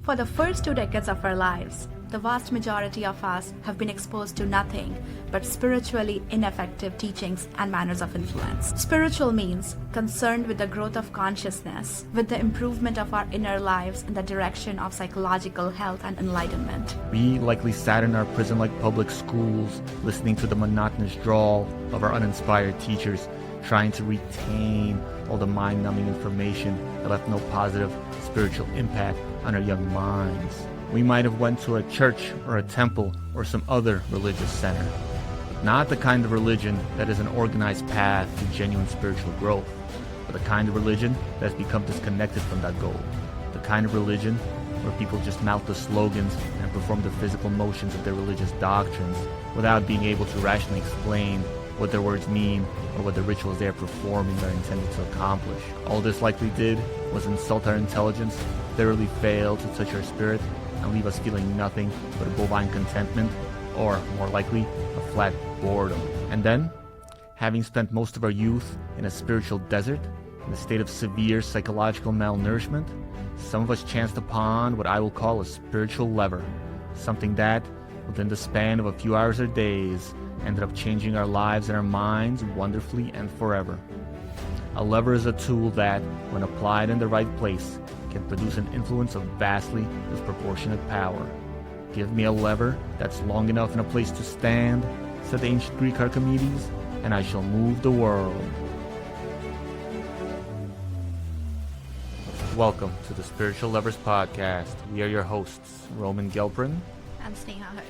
For the first 2 decades of our lives, the vast majority of us have been exposed to nothing but spiritually ineffective teachings and manners of influence. Spiritual means concerned with the growth of consciousness, with the improvement of our inner lives in the direction of psychological health and enlightenment. We likely sat in our prison-like public schools, listening to the monotonous drawl of our uninspired teachers, trying to retain all the mind-numbing information that left no positive spiritual impact on our young minds. We might have went to a church or a temple or some other religious center, but not the kind of religion that is an organized path to genuine spiritual growth, but the kind of religion that has become disconnected from that goal. The kind of religion where people just mouth the slogans and perform the physical motions of their religious doctrines without being able to rationally explain what their words mean or what the rituals they are performing are intended to accomplish. All this likely did was insult our intelligence, thoroughly fail to touch our spirit, and leave us feeling nothing but a bovine contentment, or, more likely, a flat boredom. And then, having spent most of our youth in a spiritual desert, in a state of severe psychological malnourishment, some of us chanced upon what I will call a spiritual lever, something that, within the span of a few hours or days, ended up changing our lives and our minds wonderfully and forever. A lever is a tool that, when applied in the right place, can produce an influence of vastly disproportionate power. Give me a lever that's long enough in a place to stand, said the ancient Greek Archimedes, and I shall move the world. Welcome to the Spiritual Levers Podcast. We are your hosts, Roman Gelperin And Sneha Harsh.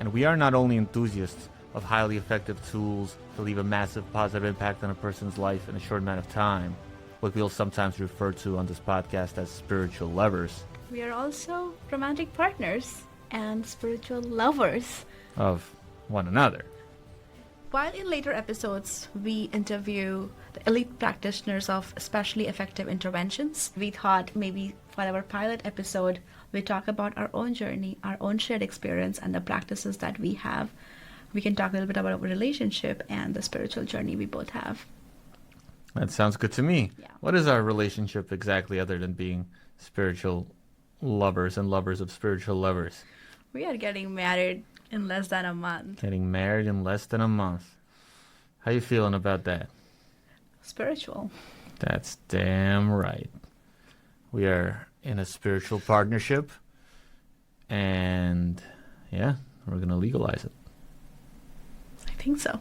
and we are not only enthusiasts of highly effective tools to leave a massive positive impact on a person's life in a short amount of time, what we'll sometimes refer to on this podcast as spiritual levers. We are also romantic partners and spiritual lovers Of one another. While in later episodes we interview the elite practitioners of especially effective interventions, we thought maybe for our pilot episode we talk about our own journey, our own shared experience, and the practices that we have. We can talk a little bit about our relationship and the spiritual journey we both have. That sounds good to me. Yeah. What is our relationship exactly other than being spiritual lovers and lovers of spiritual lovers? We are getting married in less than a month. Getting married in less than a month. How you feeling about that? Spiritual. That's damn right. We are in a spiritual partnership, and yeah, we're going to legalize it. I think so.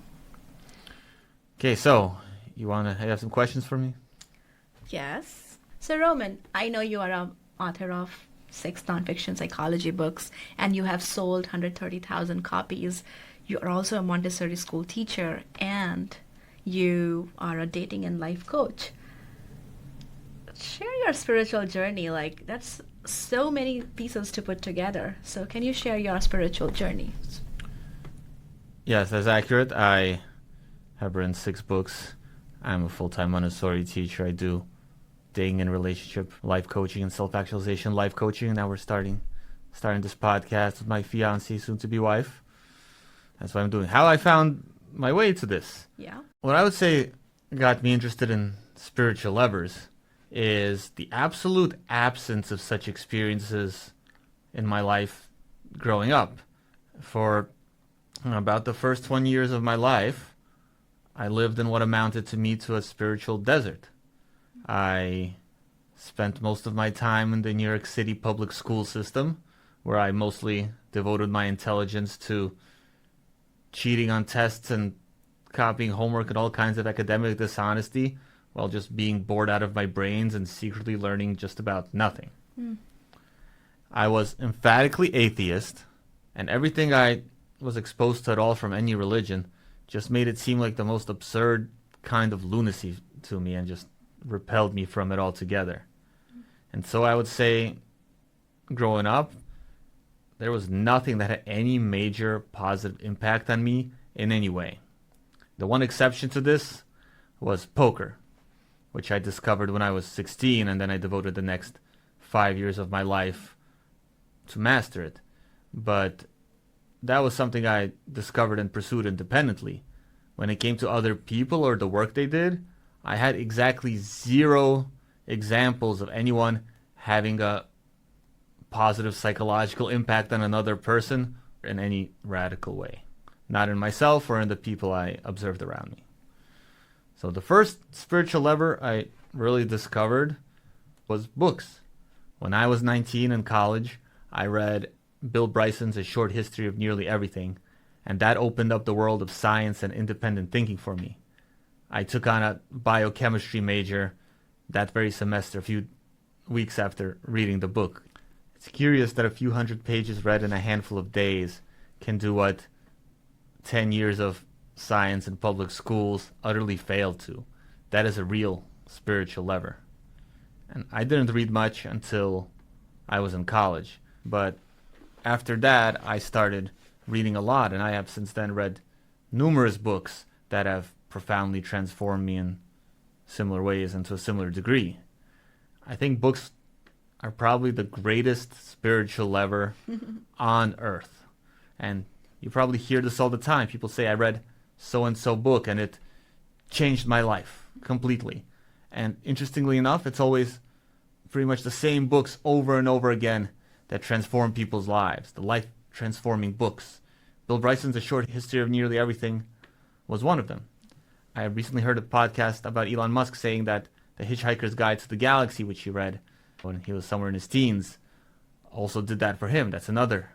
Okay, so you have some questions for me? Yes. So Roman, I know you are an author of 6 nonfiction psychology books and you have sold 130,000 copies. You are also a Montessori school teacher and you are a dating and life coach. Share your spiritual journey. Like, that's so many pieces to put together. So can you share your spiritual journey? Yes, that's accurate. I have written 6 books. I'm a full-time Montessori teacher. I do dating and relationship, life coaching, and self-actualization life coaching. Now we're starting this podcast with my fiancée, soon-to-be wife. That's what I'm doing. How I found my way to this. Yeah. What I would say got me interested in spiritual levers is the absolute absence of such experiences in my life growing up. For about the first 20 years of my life, I lived in what amounted to me to a spiritual desert. I spent most of my time in the New York City public school system, where I mostly devoted my intelligence to cheating on tests and copying homework and all kinds of academic dishonesty, while just being bored out of my brains and secretly learning just about nothing. I was emphatically atheist, and everything I was exposed to at all from any religion just made it seem like the most absurd kind of lunacy to me and just repelled me from it altogether. And so I would say, growing up, there was nothing that had any major positive impact on me in any way. The one exception to this was poker, which I discovered when I was 16, and then I devoted the next 5 years of my life to master it. But that was something I discovered and pursued independently. When it came to other people or the work they did, I had exactly 0 examples of anyone having a positive psychological impact on another person in any radical way. Not in myself or in the people I observed around me. So the first spiritual lever I really discovered was books. When I was 19 in college, I read Bill Bryson's A Short History of Nearly Everything, and that opened up the world of science and independent thinking for me. I took on a biochemistry major that very semester, a few weeks after reading the book. It's curious that a few hundred pages read in a handful of days can do what 10 years of science in public schools utterly failed to. That is a real spiritual lever. And I didn't read much until I was in college, but after that I started reading a lot, and I have since then read numerous books that have profoundly transformed me in similar ways and to a similar degree. I think books are probably the greatest spiritual lever on earth. And you probably hear this all the time. People say, I read so-and-so book and it changed my life completely. And interestingly enough, it's always pretty much the same books over and over again that transform people's lives, the life-transforming books. Bill Bryson's A Short History of Nearly Everything was one of them. I recently heard a podcast about Elon Musk saying that The Hitchhiker's Guide to the Galaxy, which he read when he was somewhere in his teens, also did that for him. That's another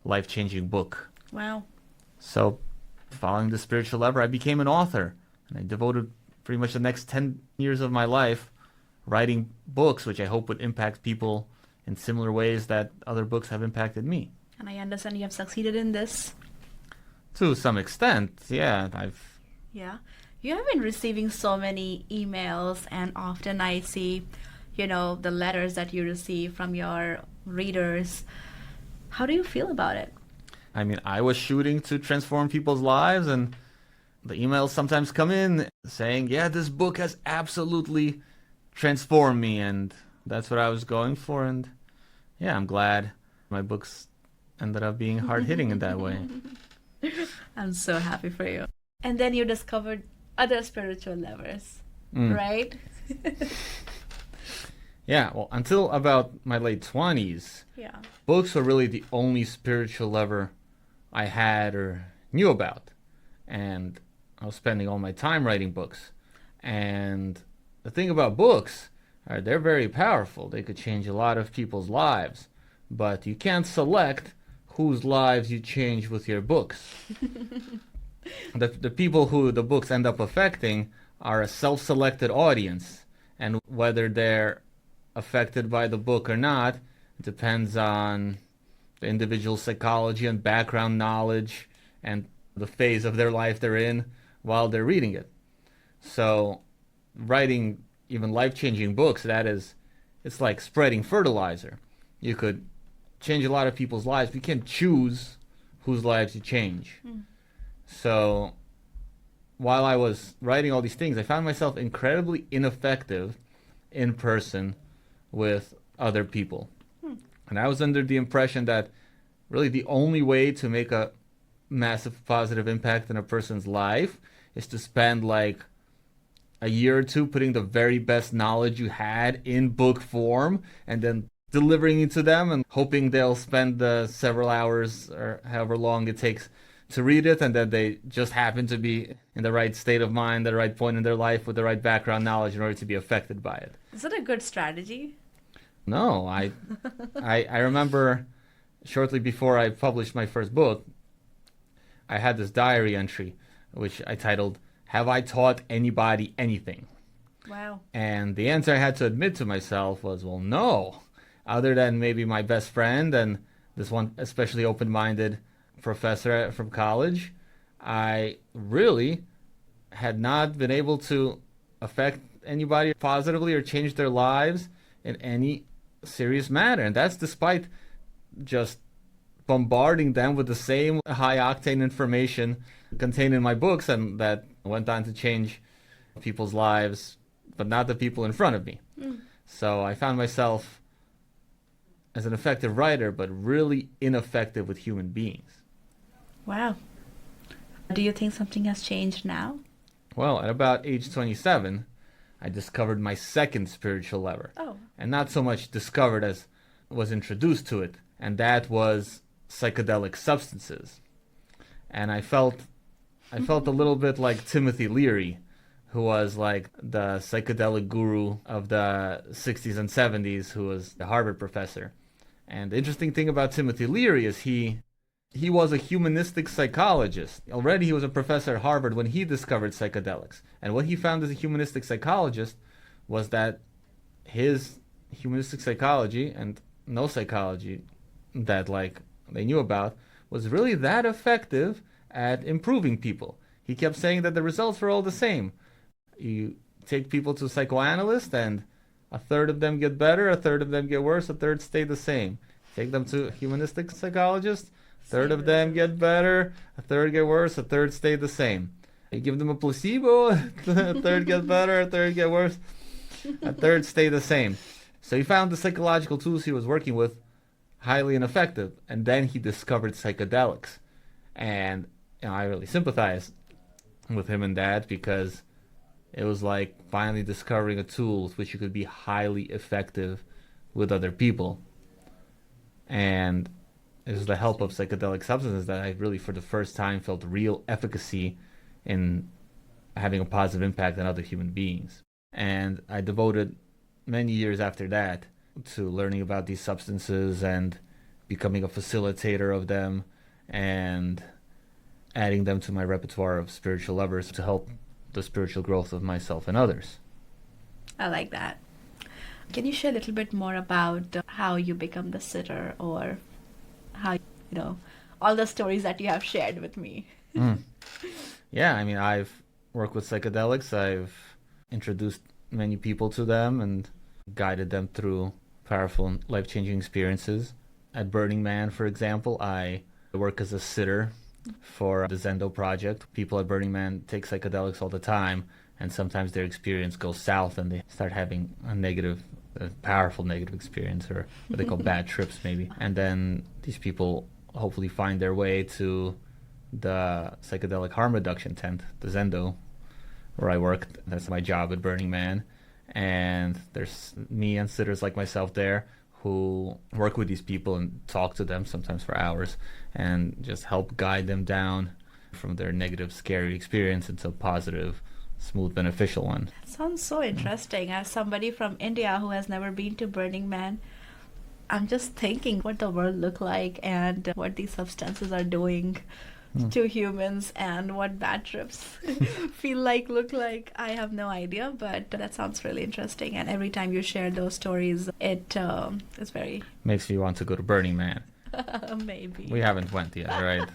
life-changing book. Wow. So, following the spiritual lever, I became an author, and I devoted pretty much the next 10 years of my life writing books, which I hope would impact people in similar ways that other books have impacted me. And I understand you have succeeded in this. To some extent, yeah. Yeah. You have been receiving so many emails, and often I see, the letters that you receive from your readers. How do you feel about it? I mean, I was shooting to transform people's lives, and the emails sometimes come in saying, yeah, this book has absolutely transformed me, and that's what I was going for, and yeah, I'm glad my books ended up being hard-hitting in that way. I'm so happy for you. And then you discovered other spiritual levers, right? Yeah, well, until about my late 20s, Yeah. books were really the only spiritual lever I had or knew about. And I was spending all my time writing books. And the thing about books, they're very powerful. They could change a lot of people's lives. But you can't select whose lives you change with your books. The people who the books end up affecting are a self-selected audience. And whether they're affected by the book or not depends on the individual's psychology and background knowledge and the phase of their life they're in while they're reading it. So writing even life-changing books, it's like spreading fertilizer. You could change a lot of people's lives, but you can't choose whose lives you change. So while I was writing all these things, I found myself incredibly ineffective in person with other people. And I was under the impression that really the only way to make a massive positive impact in a person's life is to spend like a year or two putting the very best knowledge you had in book form and then delivering it to them and hoping they'll spend the several hours or however long it takes to read it, and that they just happen to be in the right state of mind, the right point in their life with the right background knowledge in order to be affected by it. Is that a good strategy? No, I remember shortly before I published my first book, I had this diary entry, which I titled, "Have I Taught Anybody Anything?" Wow. And the answer I had to admit to myself was, well, no. Other than maybe my best friend and this one especially open-minded professor from college, I really had not been able to affect anybody positively or change their lives in any serious manner. And that's despite just bombarding them with the same high-octane information contained in my books and that went on to change people's lives, but not the people in front of me. So I found myself as an effective writer, but really ineffective with human beings. Wow. Do you think something has changed now? Well, at about age 27, I discovered my second spiritual lever. Oh. And not so much discovered as was introduced to it, and that was psychedelic substances. And I felt a little bit like Timothy Leary, who was like the psychedelic guru of the 60s and 70s, who was the Harvard professor. And the interesting thing about Timothy Leary is he was a humanistic psychologist. Already he was a professor at Harvard when he discovered psychedelics. And what he found as a humanistic psychologist was that his humanistic psychology and no psychology that like they knew about was really that effective at improving people. He kept saying that the results were all the same. You take people to a psychoanalyst and a third of them get better, a third of them get worse, a third stay the same. Take them to a humanistic psychologist, third of them get better, a third get worse, a third stay the same. You give them a placebo, a third get better, a third get worse, a third stay the same. So he found the psychological tools he was working with highly ineffective, and then he discovered psychedelics. And I really sympathize with him in that, because it was like finally discovering a tool with which you could be highly effective with other people. And it was the help of psychedelic substances that I really, for the first time, felt real efficacy in having a positive impact on other human beings. And I devoted many years after that to learning about these substances and becoming a facilitator of them and adding them to my repertoire of spiritual lovers to help the spiritual growth of myself and others. I like that. Can you share a little bit more about how you become the sitter, or how, all the stories that you have shared with me? Yeah, I mean, I've worked with psychedelics. I've introduced many people to them and guided them through powerful and life-changing experiences. At Burning Man, for example, I work as a sitter for the Zendo project. People at Burning Man take psychedelics all the time, and sometimes their experience goes south and they start having a powerful negative experience, or what they call bad trips maybe. And then these people hopefully find their way to the psychedelic harm reduction tent, the Zendo, where I worked. That's my job at Burning Man. And there's me and sitters like myself there who work with these people and talk to them sometimes for hours and just help guide them down from their negative, scary experience into a positive, smooth, beneficial one. That sounds so interesting. As somebody from India who has never been to Burning Man, I'm just thinking what the world look like and what these substances are doing to humans and what bad trips look like. I have no idea, but that sounds really interesting. And every time you share those stories, it is very... Makes you want to go to Burning Man. Maybe. We haven't went yet, right?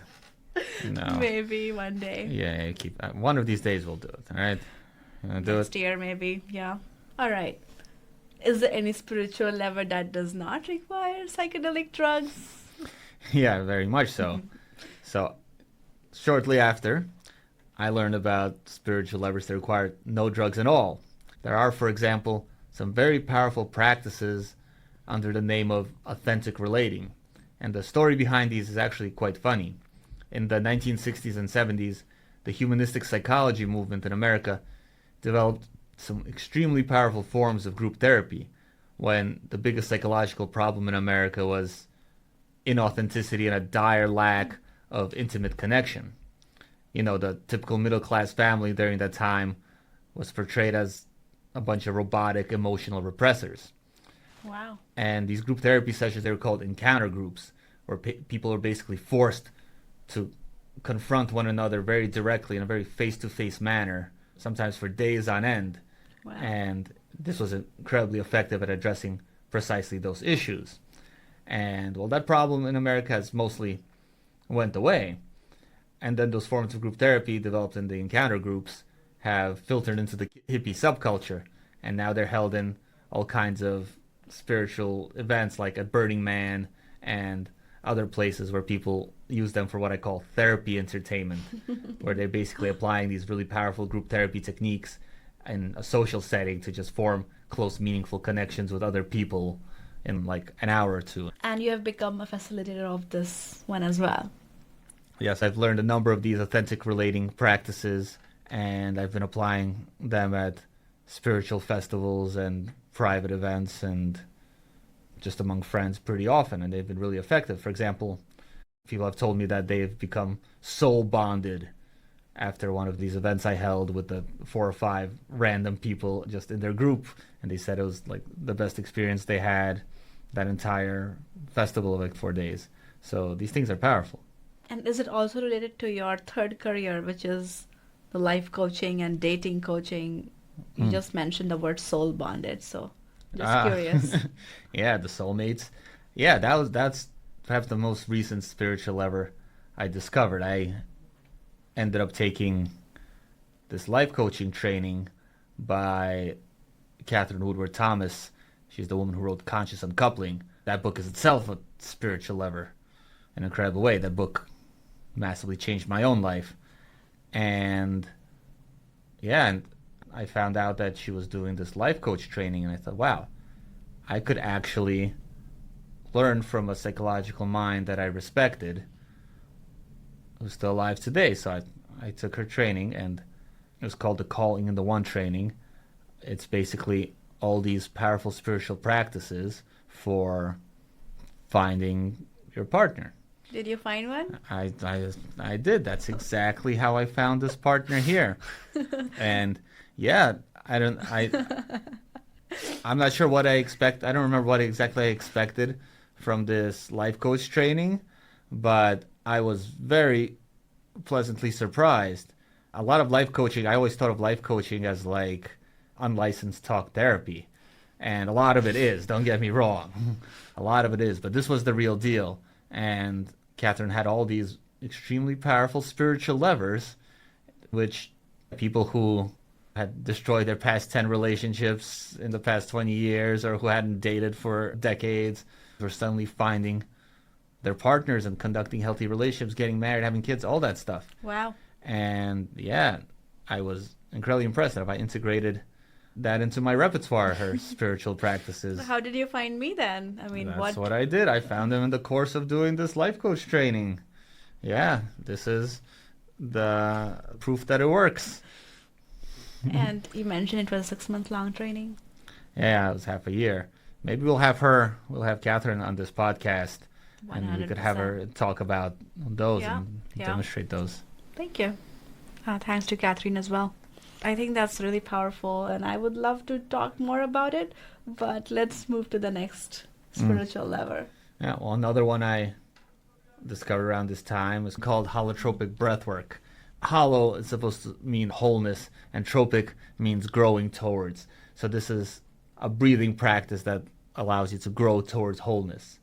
No. Maybe one day. Yeah, keep one of these days we'll do it, all right? Next year, maybe. Yeah. All right. Is there any spiritual level that does not require psychedelic drugs? Yeah, very much so. So, shortly after, I learned about spiritual levers that require no drugs at all. There are, for example, some very powerful practices under the name of authentic relating. And the story behind these is actually quite funny. In the 1960s and 70s, the humanistic psychology movement in America developed some extremely powerful forms of group therapy, when the biggest psychological problem in America was inauthenticity and a dire lack of intimate connection. The typical middle-class family during that time was portrayed as a bunch of robotic emotional repressors. Wow. And these group therapy sessions, they were called encounter groups, where people were basically forced to confront one another very directly in a very face-to-face manner, sometimes for days on end. Wow. And this was incredibly effective at addressing precisely those issues. And well, that problem in America has mostly went away. And then those forms of group therapy developed in the encounter groups have filtered into the hippie subculture. And now they're held in all kinds of spiritual events, like at Burning Man and other places where people use them for what I call therapy entertainment, where they're basically applying these really powerful group therapy techniques in a social setting to just form close, meaningful connections with other people in like an hour or two. And you have become a facilitator of this one as well. Yes, I've learned a number of these authentic relating practices, and I've been applying them at spiritual festivals and private events and just among friends pretty often, and they've been really effective. For example, people have told me that they've become soul bonded after one of these events I held with the 4 or 5 random people just in their group, and they said it was like the best experience they had that entire festival of like 4 days. So these things are powerful. And is it also related to your third career, which is the life coaching and dating coaching? You just mentioned the word soul bonded, so just Ah, curious. yeah, the soulmates. Yeah, that's perhaps the most recent spiritual lever I discovered. I ended up taking this life coaching training by Catherine Woodward Thomas. She's the woman who wrote Conscious Uncoupling. That book is itself a spiritual lever in an incredible way. That book massively changed my own life. And yeah, and I found out that she was doing this life coach training, and I thought, wow, I could actually learn from a psychological mind that I respected who's still alive today. So I took her training, and it was called the Calling in the One training. It's basically all these powerful spiritual practices for finding your partner. Did you find one? I did. That's exactly how I found this partner here. And yeah, I'm not sure what I expect. I don't remember what exactly I expected from this life coach training, but I was very pleasantly surprised. A lot of life coaching, I always thought of life coaching as like unlicensed talk therapy. And a lot of it is, don't get me wrong. A lot of it is, but this was the real deal. And Catherine had all these extremely powerful spiritual levers, which people who had destroyed their past 10 relationships in the past 20 years or who hadn't dated for decades were suddenly finding their partners and conducting healthy relationships, getting married, having kids, all that stuff. Wow. And yeah, I was incredibly impressed that I integrated that into my repertoire, her spiritual practices. So how did you find me then? I mean, That's what I did. I found them in the course of doing this life coach training. Yeah, this is the proof that it works. And you mentioned it was a 6-month long training. Yeah, it was half a year. Maybe we'll have Catherine on this podcast, and we could have her talk about those and demonstrate those. Thank you. Thanks to Catherine as well. I think that's really powerful, and I would love to talk more about it, but let's move to the next spiritual lever. Yeah, well, another one I discovered around this time was called holotropic breathwork. Holo is supposed to mean wholeness, and tropic means growing towards. So this is a breathing practice that allows you to grow towards wholeness.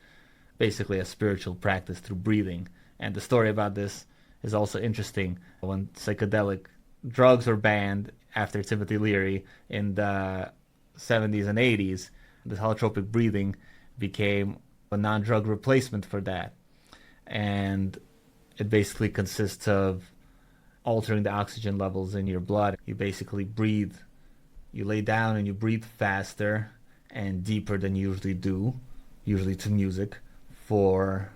Basically a spiritual practice through breathing. And the story about this is also interesting. When psychedelic drugs were banned after Timothy Leary in the 70s and 80s, this holotropic breathing became a non-drug replacement for that. And it basically consists of altering the oxygen levels in your blood. You basically breathe. You lay down and you breathe faster and deeper than you usually do, usually to music, for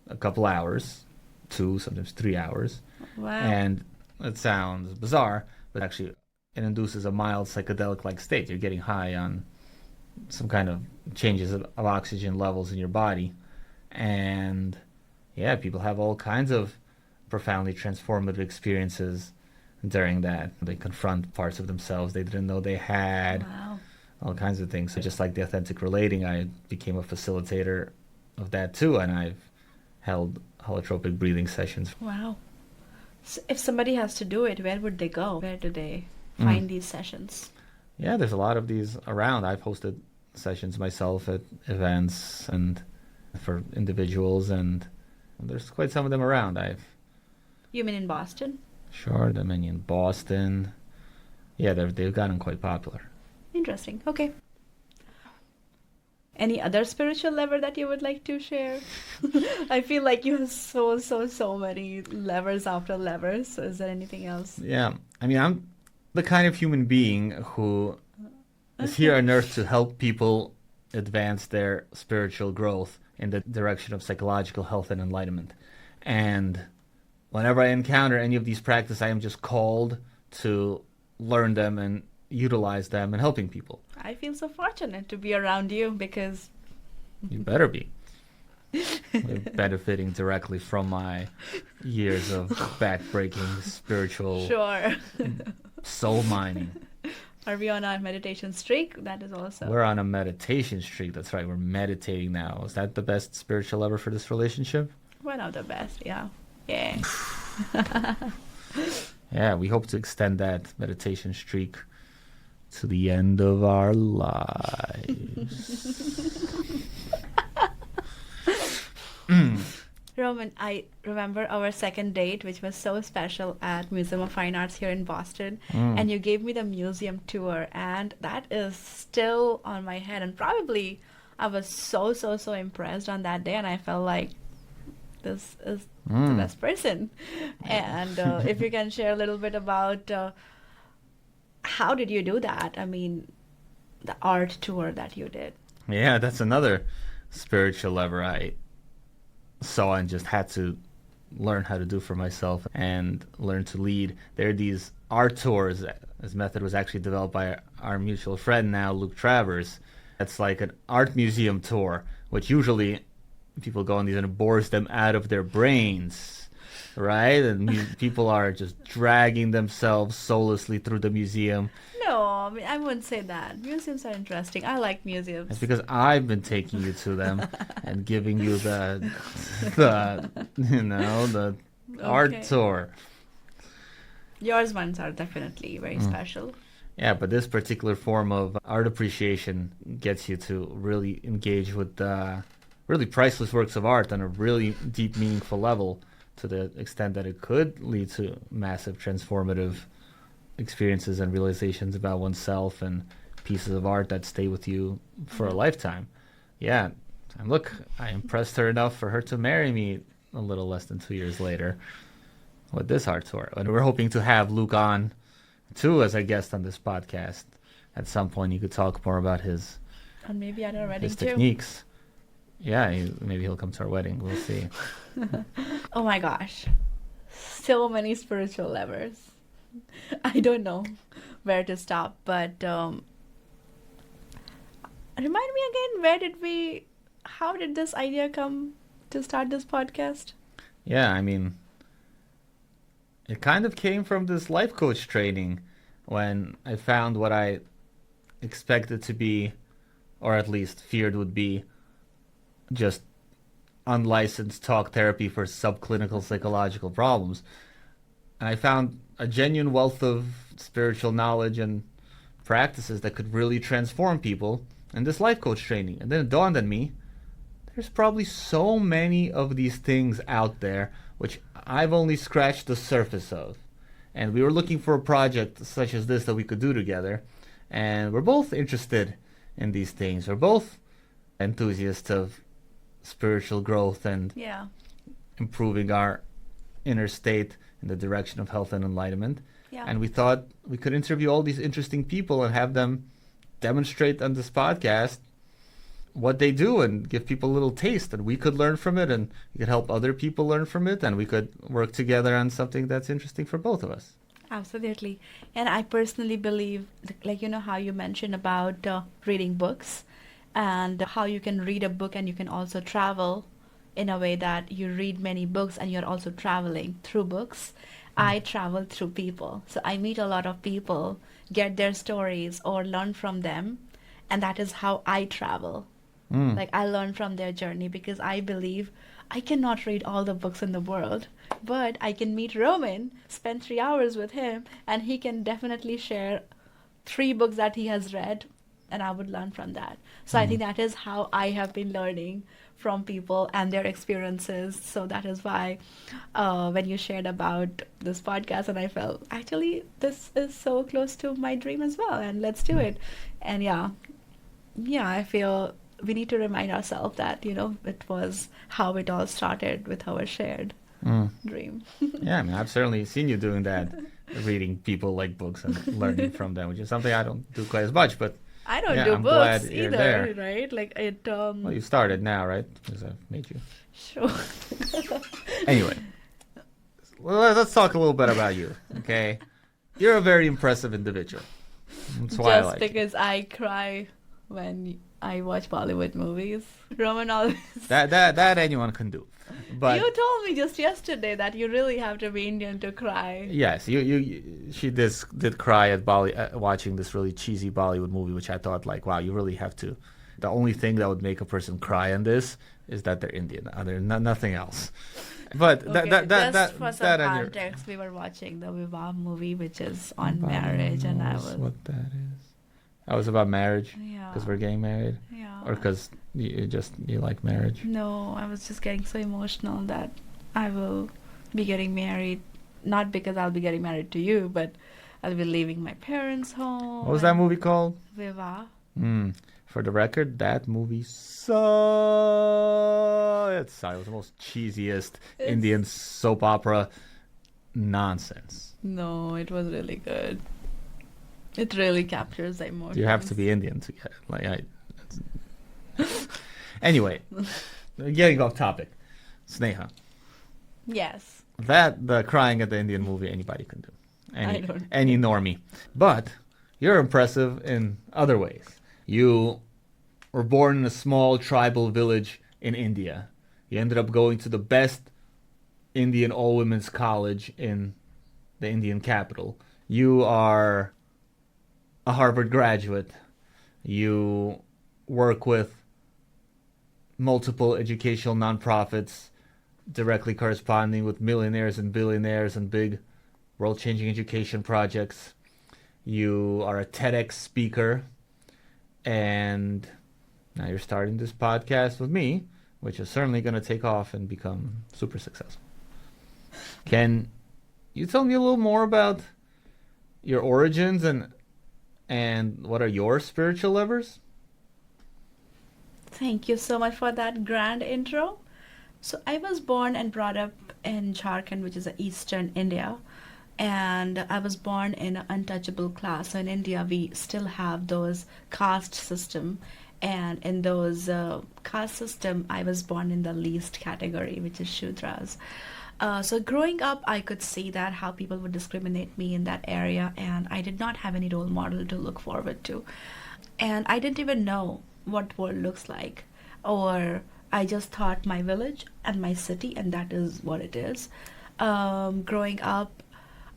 a couple hours, 2, sometimes 3 hours. Wow. And it sounds bizarre, but actually it induces a mild psychedelic-like state. You're getting high on some kind of changes of oxygen levels in your body. And yeah, people have all kinds of profoundly transformative experiences during that. They confront parts of themselves they didn't know they had. Wow. All kinds of things. So just like the authentic relating, I became a facilitator of that too, and I've held holotropic breathing sessions. Wow. So if somebody has to do it, where would they go? Where do they find these sessions? Yeah, there's a lot of these around. I've hosted sessions myself at events and for individuals, and there's quite some of them around. You mean in Boston? Sure, them in Boston. Yeah, they've gotten quite popular. Interesting. Okay. Any other spiritual lever that you would like to share? I feel like you have so many levers after levers. So is there anything else? Yeah, I mean, I'm the kind of human being who is here on earth to help people advance their spiritual growth in the direction of psychological health and enlightenment. And whenever I encounter any of these practices, I am just called to learn them and utilize them in helping people. I feel so fortunate to be around you because You better be. You're benefiting directly from my years of back-breaking spiritual Sure. soul mining. Are we on our meditation streak? That is also. We're on a meditation streak. That's right. We're meditating now. Is that the best spiritual lever for this relationship? One of the best, yeah. Yeah. Yeah, we hope to extend that meditation streak to the end of our lives. Roman, I remember our second date, which was so special at Museum of Fine Arts here in Boston, and you gave me the museum tour, and that is still on my head. And probably I was so impressed on that day, and I felt like this is the best person. And if you can share a little bit about how did you do that? I mean, the art tour that you did. Yeah, that's another spiritual lever I saw and just had to learn how to do for myself and learn to lead. There are these art tours. This method was actually developed by our mutual friend now, Luke Travers. It's like an art museum tour, which usually people go on these and it bores them out of their brains, right? And people are just dragging themselves soullessly through the museum. No, I mean, I wouldn't say that. Museums are interesting. I like museums. It's because I've been taking you to them and giving you the art tour. Yours ones are definitely very special. Yeah, but this particular form of art appreciation gets you to really engage with really priceless works of art on a really deep, meaningful level, to the extent that it could lead to massive transformative experiences and realizations about oneself and pieces of art that stay with you for a lifetime. Yeah, and look, I impressed her enough for her to marry me a little less than 2 years later with this art tour. And we're hoping to have Luke on too as a guest on this podcast. At some point, he could talk more about his And maybe at our wedding his too. techniques. Yeah, maybe he'll come to our wedding. We'll see. Oh my gosh. So many spiritual levers. I don't know where to stop, but remind me again, how did this idea come to start this podcast? Yeah, I mean, it kind of came from this life coach training when I found what I expected to be, or at least feared would be, just unlicensed talk therapy for subclinical psychological problems. And I found a genuine wealth of spiritual knowledge and practices that could really transform people in this life coach training. And then it dawned on me, there's probably so many of these things out there which I've only scratched the surface of. And we were looking for a project such as this that we could do together. And we're both interested in these things. We're both enthusiasts of spiritual growth and improving our inner state in the direction of health and enlightenment. Yeah. And we thought we could interview all these interesting people and have them demonstrate on this podcast what they do and give people a little taste, and we could learn from it, and we could help other people learn from it, and we could work together on something that's interesting for both of us. Absolutely. And I personally believe, like, you know, how you mentioned about reading books and how you can read a book and you can also travel in a way that you read many books and you're also traveling through books. I travel through people. So I meet a lot of people, get their stories or learn from them. And that is how I travel. Like, I learn from their journey because I believe I cannot read all the books in the world, but I can meet Roman, spend 3 hours with him, and he can definitely share 3 books that he has read, and I would learn from that. So I think that is how I have been learning from people and their experiences. So that is why when you shared about this podcast, and I felt, actually, this is so close to my dream as well, and let's do it. And yeah, I feel we need to remind ourselves that, you know, it was how it all started with our shared dream. Yeah, I mean, I've certainly seen you doing that, reading people like books and learning from them, which is something I don't do quite as much, but I don't yeah, do I'm books glad you're either, there. right? Like, it... Well, you started now, right? Because I've made you. Sure. Anyway, well, let's talk a little bit about you, okay? You're a very impressive individual. That's why I Just like because I cry when I watch Bollywood movies. Roman always. That anyone can do. But You told me just yesterday that you really have to be Indian to cry. yes, she did cry at watching this really cheesy Bollywood movie, which I thought like, wow, you really have to. The only thing that would make a person cry in this is that they're Indian. Nothing else. But Okay, just for some that on your context, we were watching the Vivah movie, which is on marriage, and I was. what that is. That was about marriage Yeah. because we're getting married, Yeah. or because you like marriage. No, I was just getting so emotional that I will be getting married, not because I'll be getting married to you, but I'll be leaving my parents' home. What was that movie called? Vivah. For the record, that movie sucked. It was the most cheesiest Indian soap opera nonsense. No, it was really good. It really captures the emotions. You have to be Indian to get it. Anyway, getting off topic. Sneha. Yes. The crying at the Indian movie, anybody can do. I don't. Any normie. But you're impressive in other ways. You were born in a small tribal village in India. You ended up going to the best Indian all-women's college in the Indian capital. You are a Harvard graduate. You work with multiple educational nonprofits directly corresponding with millionaires and billionaires and big world-changing education projects. You are a TEDx speaker. And now you're starting this podcast with me, which is certainly going to take off and become super successful. Can you tell me a little more about your origins and what are your spiritual levers? Thank you so much for that grand intro. So I was born and brought up in Jharkhand, which is eastern India. And I was born in an untouchable class. So in India, we still have those caste system. And in those caste system, I was born in the least category, which is Shudras. So growing up, I could see that how people would discriminate me in that area. And I did not have any role model to look forward to. And I didn't even know what world looks like. Or I just thought my village and my city, and that is what it is. Growing up,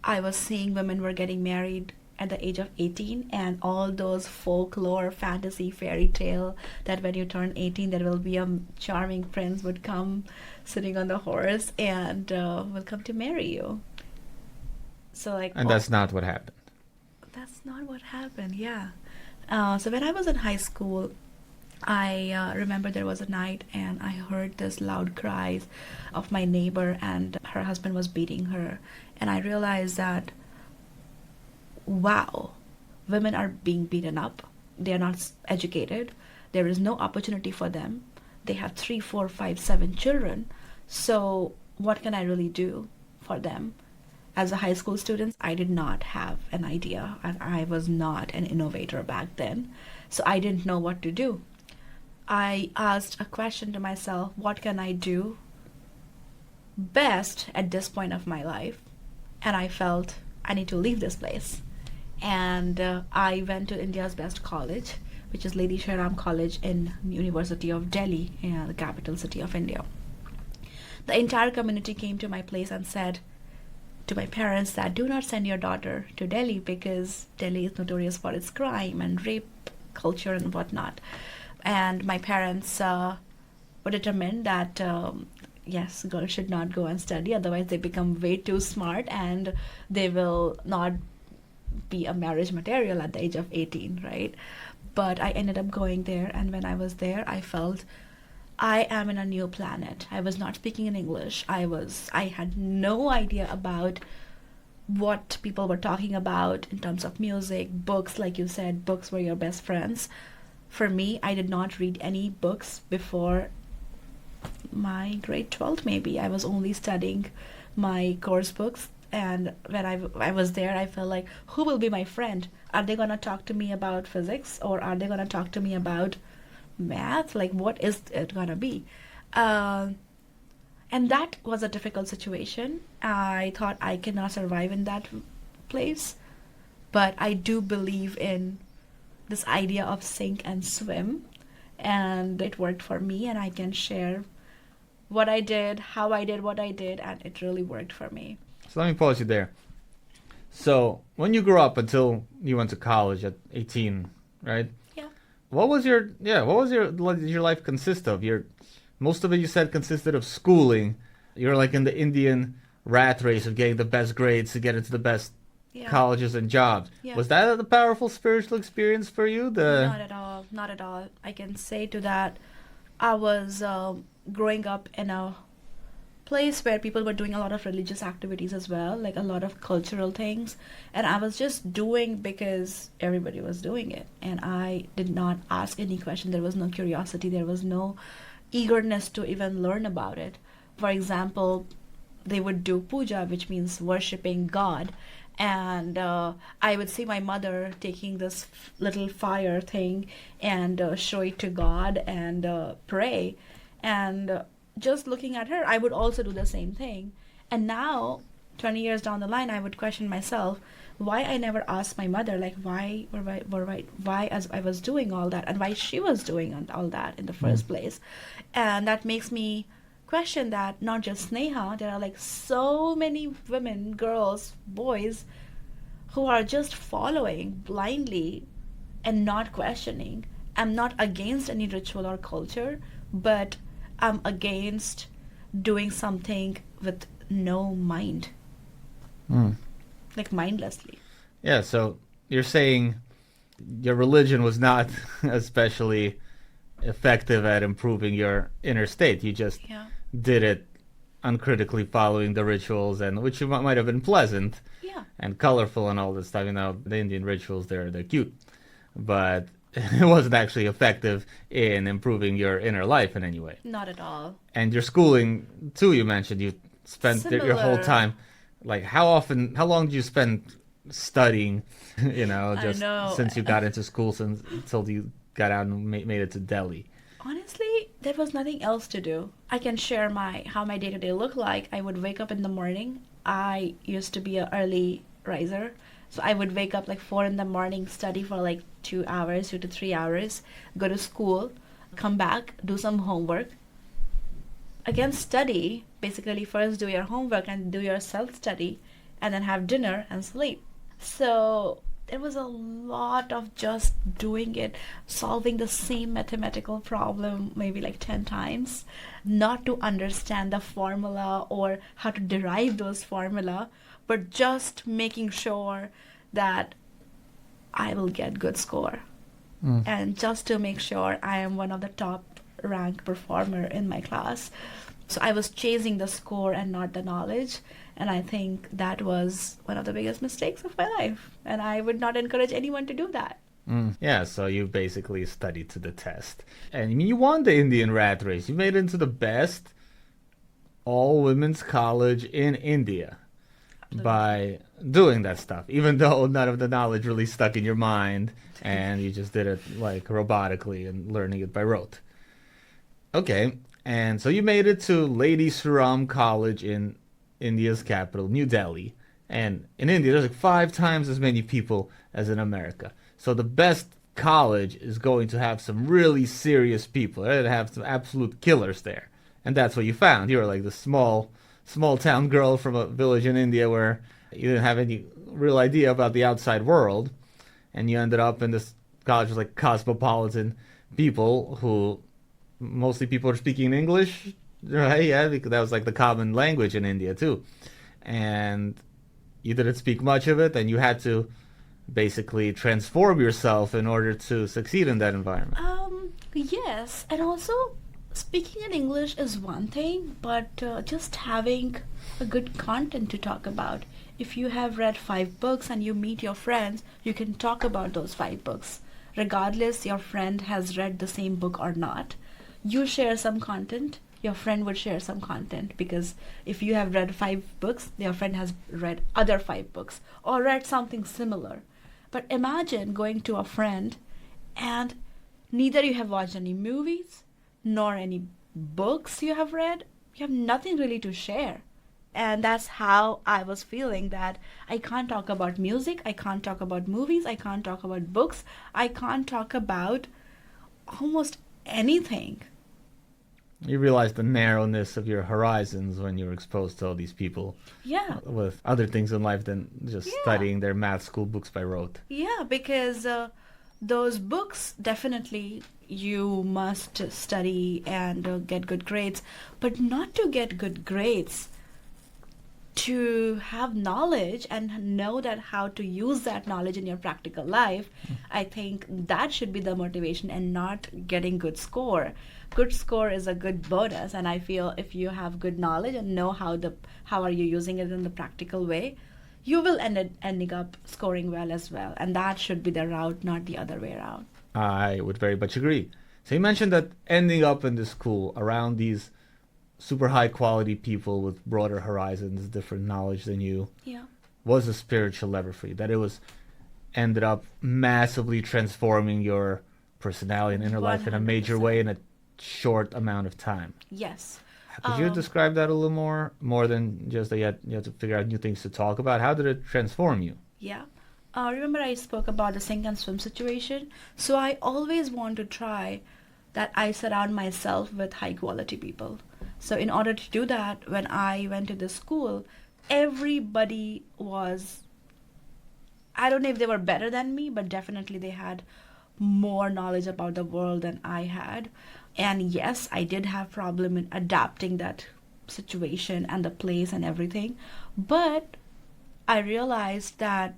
I was seeing women were getting married at the age of 18, and all those folklore, fantasy, fairy tale that when you turn 18 there will be a charming prince would come sitting on the horse and will come to marry you. So like, and that's not what happened. That's not what happened, yeah. So when I was in high school, I remember there was a night and I heard this loud cries of my neighbor, and her husband was beating her. And I realized that, wow, women are being beaten up. They are not educated. There is no opportunity for them. They have 3, 4, 5, 7 children. So what can I really do for them? As a high school student, I did not have an idea, and I was not an innovator back then. So I didn't know what to do. I asked a question to myself, what can I do best at this point of my life? And I felt I need to leave this place. And I went to India's best college, which is Lady Shri Ram College in University of Delhi, the capital city of India. The entire community came to my place and said to my parents that do not send your daughter to Delhi because Delhi is notorious for its crime and rape culture and whatnot. And my parents were determined that yes, girls should not go and study, otherwise they become way too smart and they will not be a marriage material at the age of 18, right? But I ended up going there, and when I was there, I felt I am in a new planet. I was not speaking in English. I had no idea about what people were talking about in terms of music, books. Like you said, books were your best friends. For me, I did not read any books before my grade 12 maybe. I was only studying my course books, and when I was there, I felt like, who will be my friend? Are they going to talk to me about physics, or are they going to talk to me about math? Like, what is it going to be? And that was a difficult situation. I thought I cannot survive in that place, but I do believe in this idea of sink and swim. and it worked for me, and I can share what I did, how I did what I did, and it really worked for me. So let me pause you there. So when you grew up until you went to college at 18, right? Yeah. What did your life consist of? Most of it you said consisted of schooling. You're like in the Indian rat race of getting the best grades to get into the best Yeah. colleges and jobs. Yeah. Was that a powerful spiritual experience for you? Not at all. Not at all. I can say to that, I was growing up in a place where people were doing a lot of religious activities as well, like a lot of cultural things. And I was just doing because everybody was doing it. And I did not ask any question. There was no curiosity. There was no eagerness to even learn about it. For example, they would do puja, which means worshipping God. And I would see my mother taking this little fire thing and show it to God and pray. And just looking at her, I would also do the same thing. And now, 20 years down the line, I would question myself why I never asked my mother, like why as I was doing all that and why she was doing all that in the first place. And that makes me question that not just Sneha, there are like so many women, girls, boys who are just following blindly and not questioning. I'm not against any ritual or culture, but I'm against doing something with no mind, like mindlessly. Yeah, so you're saying your religion was not especially effective at improving your inner state. You just Yeah. did it uncritically following the rituals, and which might have been pleasant Yeah. and colorful and all this stuff. You know, the Indian rituals, they're cute, but it wasn't actually effective in improving your inner life in any way. Not at all. And your schooling too, you mentioned you spent your whole Similar. time. Like how long did you spend studying? You know, I just know. since you got into school, since until you got out and made it to Delhi. Honestly, there was nothing else to do. I can share how my day to day looked like. I would wake up in the morning. I used to be an early riser, so I would wake up like 4 in the morning, study for like 2 hours, 2 to 3 hours, go to school, come back, do some homework. Again, study. Basically, first do your homework and do your self study, and then have dinner and sleep. So there was a lot of just doing it, solving the same mathematical problem maybe like 10 times, not to understand the formula or how to derive those formula, but just making sure that I will get good score. And just to make sure I am one of the top rank performer in my class. So I was chasing the score and not the knowledge. And I think that was one of the biggest mistakes of my life. And I would not encourage anyone to do that. Yeah, so you basically studied to the test. And I mean, you won the Indian rat race. You made it into the best all-women's college in India by doing that stuff, even though none of the knowledge really stuck in your mind and you just did it like robotically and learning it by rote. Okay, and so you made it to Lady Suram College in India's capital, New Delhi. And in India, there's like 5 times as many people as in America. So the best college is going to have some really serious people. They're going to have some absolute killers there. And that's what you found. You were like the small town girl from a village in India where you didn't have any real idea about the outside world. And you ended up in this college with like cosmopolitan people who mostly people are speaking English, right? Yeah, because that was like the common language in India too. And you didn't speak much of it, and you had to basically transform yourself in order to succeed in that environment. Yes, and also speaking in English is one thing, but just having a good content to talk about. If you have read 5 books and you meet your friends, you can talk about those 5 books. Regardless your friend has read the same book or not, you share some content, your friend would share some content, because if you have read 5 books, your friend has read other 5 books or read something similar. But imagine going to a friend and neither you have watched any movies nor any books you have read. You have nothing really to share. And that's how I was feeling, that I can't talk about music, I can't talk about movies, I can't talk about books, I can't talk about almost anything. You realize the narrowness of your horizons when you're exposed to all these people Yeah. with other things in life than just Yeah. studying their math school books by rote. Yeah, because those books, definitely you must study and get good grades, but not to get good grades, to have knowledge and know that how to use that knowledge in your practical life. I think that should be the motivation, and not getting good score. Good score is a good bonus, and I feel if you have good knowledge and know how are you using it in the practical way, you will ending up scoring well as well, and that should be the route, not the other way around. I would very much agree. So you mentioned that ending up in the school around these super high quality people with broader horizons, different knowledge than you, Yeah. was a spiritual lever for you. That it was ended up massively transforming your personality and inner life in a major way in a short amount of time. Yes. Could you describe that a little more than just that you had to figure out new things to talk about? How did it transform you? Yeah. Remember I spoke about the sink and swim situation? So I always want to try that I surround myself with high quality people. So in order to do that, when I went to the school, everybody was, I don't know if they were better than me, but definitely they had more knowledge about the world than I had. And yes, I did have problem in adapting that situation and the place and everything. But I realized that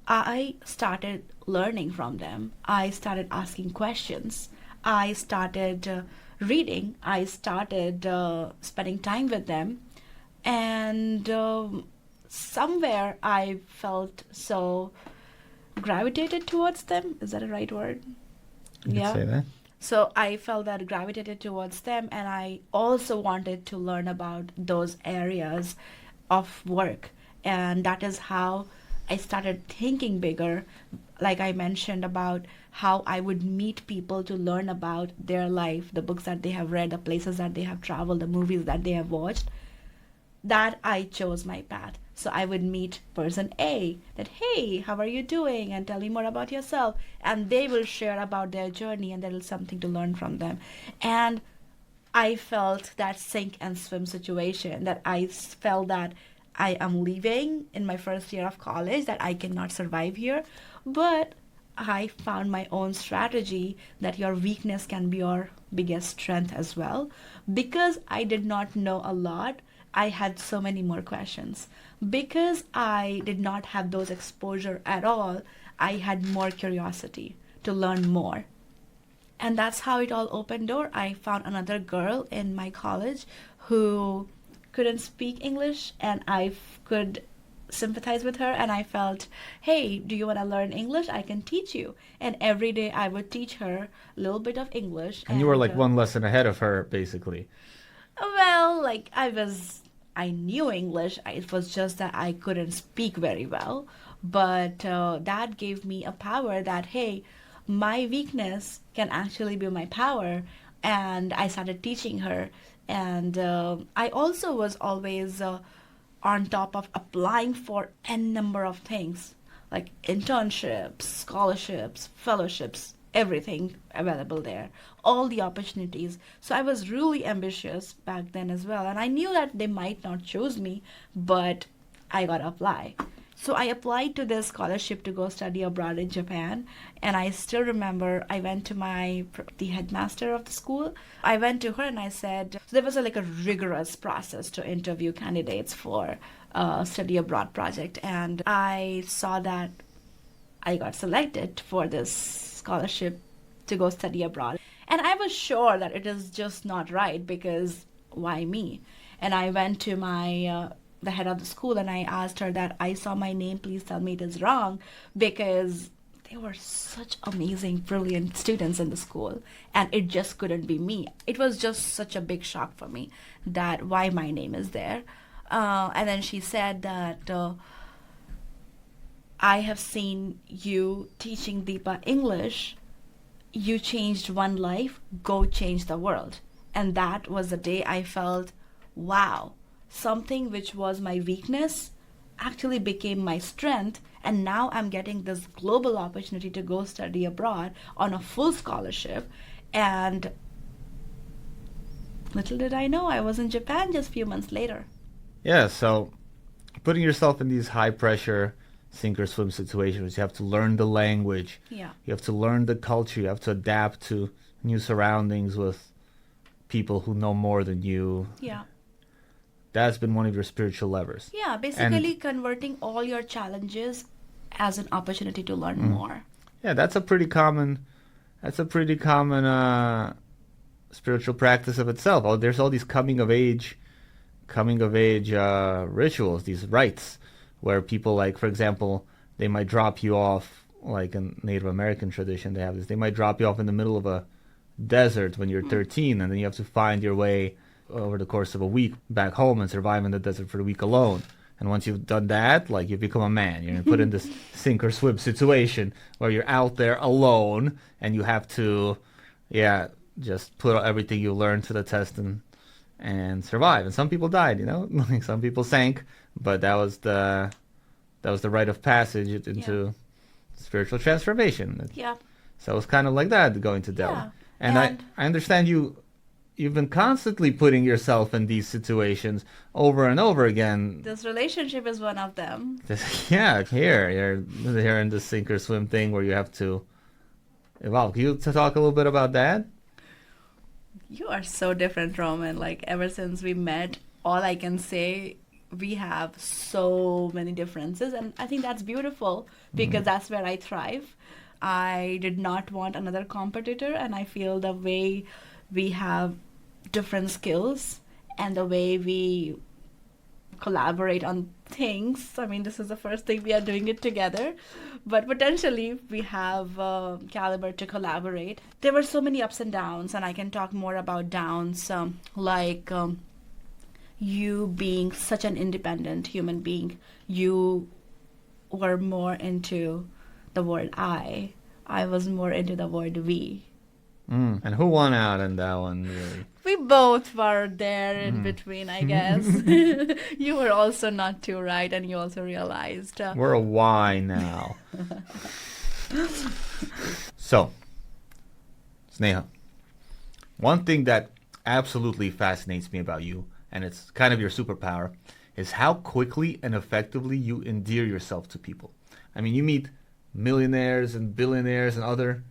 I started learning from them. I started asking questions. I started reading. I started spending time with them. And somewhere I felt so gravitated towards them. Is that a right word? You could say that. So I felt that gravitated towards them, and I also wanted to learn about those areas of work. And that is how I started thinking bigger, like I mentioned about how I would meet people to learn about their life, the books that they have read, the places that they have traveled, the movies that they have watched. That I chose my path. So I would meet person A that, hey, how are you doing? And tell me more about yourself. And they will share about their journey, and there is something to learn from them. And I felt that sink and swim situation, that I felt that I am leaving in my first year of college, that I cannot survive here. But I found my own strategy that your weakness can be your biggest strength as well. Because I did not know a lot, I had so many more questions. Because I did not have those exposure at all, I had more curiosity to learn more. And that's how it all opened door. I found another girl in my college who couldn't speak English, and could sympathize with her, and I felt, hey, do you want to learn English? I can teach you. And every day I would teach her a little bit of English. And you were like one lesson ahead of her, basically. Well, like I knew English. It was just that I couldn't speak very well. But that gave me a power that, hey, my weakness can actually be my power. And I started teaching her. And I also was always on top of applying for n number of things, like internships, scholarships, fellowships, everything available there, all the opportunities. So I was really ambitious back then as well. And I knew that they might not choose me, but I got to apply. So I applied to this scholarship to go study abroad in Japan. And I still remember I went to the headmaster of the school. I went to her and I said, so there was like a rigorous process to interview candidates for a study abroad project. And I saw that I got selected for this scholarship to go study abroad. And I was sure that it is just not right, because why me? And I went to the head of the school and I asked her that I saw my name, please tell me it is wrong, because they were such amazing, brilliant students in the school, and it just couldn't be me. It was just such a big shock for me that why my name is there. And then she said that I have seen you teaching Deepa English. You changed one life, go change the world. And that was the day I felt, wow, something which was my weakness actually became my strength, and now I'm getting this global opportunity to go study abroad on a full scholarship. And little did I know, I was in Japan just a few months later. Yeah, so putting yourself in these high pressure sink or swim situations, you have to learn the language, Yeah. you have to learn the culture, you have to adapt to new surroundings with people who know more than you. Yeah. That's been one of your spiritual levers. Yeah, And basically converting all your challenges as an opportunity to learn more. yeah, that's a pretty common spiritual practice of itself. Oh, there's all these coming of age rituals, these rites, where people, like, for example, they might drop you off, like in Native American tradition, they have this. They might drop you off in the middle of a desert when you're 13, and then you have to find your way over the course of a week back home and survive in the desert for the week alone. And once you've done that, like, you become a man. You're put in this sink or swim situation where you're out there alone and you have to, yeah, just put everything you learned to the test and survive. And some people died, like some people sank, but that was the rite of passage into spiritual transformation. Yeah. So it's kind of like that going to Delhi. Yeah. And I understand you've been constantly putting yourself in these situations over and over again. This relationship is one of them. Yeah, you're in the sink or swim thing where you have to evolve. Can you talk a little bit about that? You are so different, Roman. Like, ever since we met, all I can say, we have so many differences. And I think that's beautiful because that's where I thrive. I did not want another competitor. And I feel the way we have different skills and the way we collaborate on things. I mean, this is the first thing we are doing it together, but potentially we have caliber to collaborate. There were so many ups and downs, and I can talk more about downs, like you being such an independent human being. You were more into the word I was more into the word we. And who won out in that one, really? We both were there in between, I guess. You were also not too right, and you also realized. We're a Y now. So, Sneha, one thing that absolutely fascinates me about you, and it's kind of your superpower, is how quickly and effectively you endear yourself to people. I mean, you meet millionaires and billionaires and other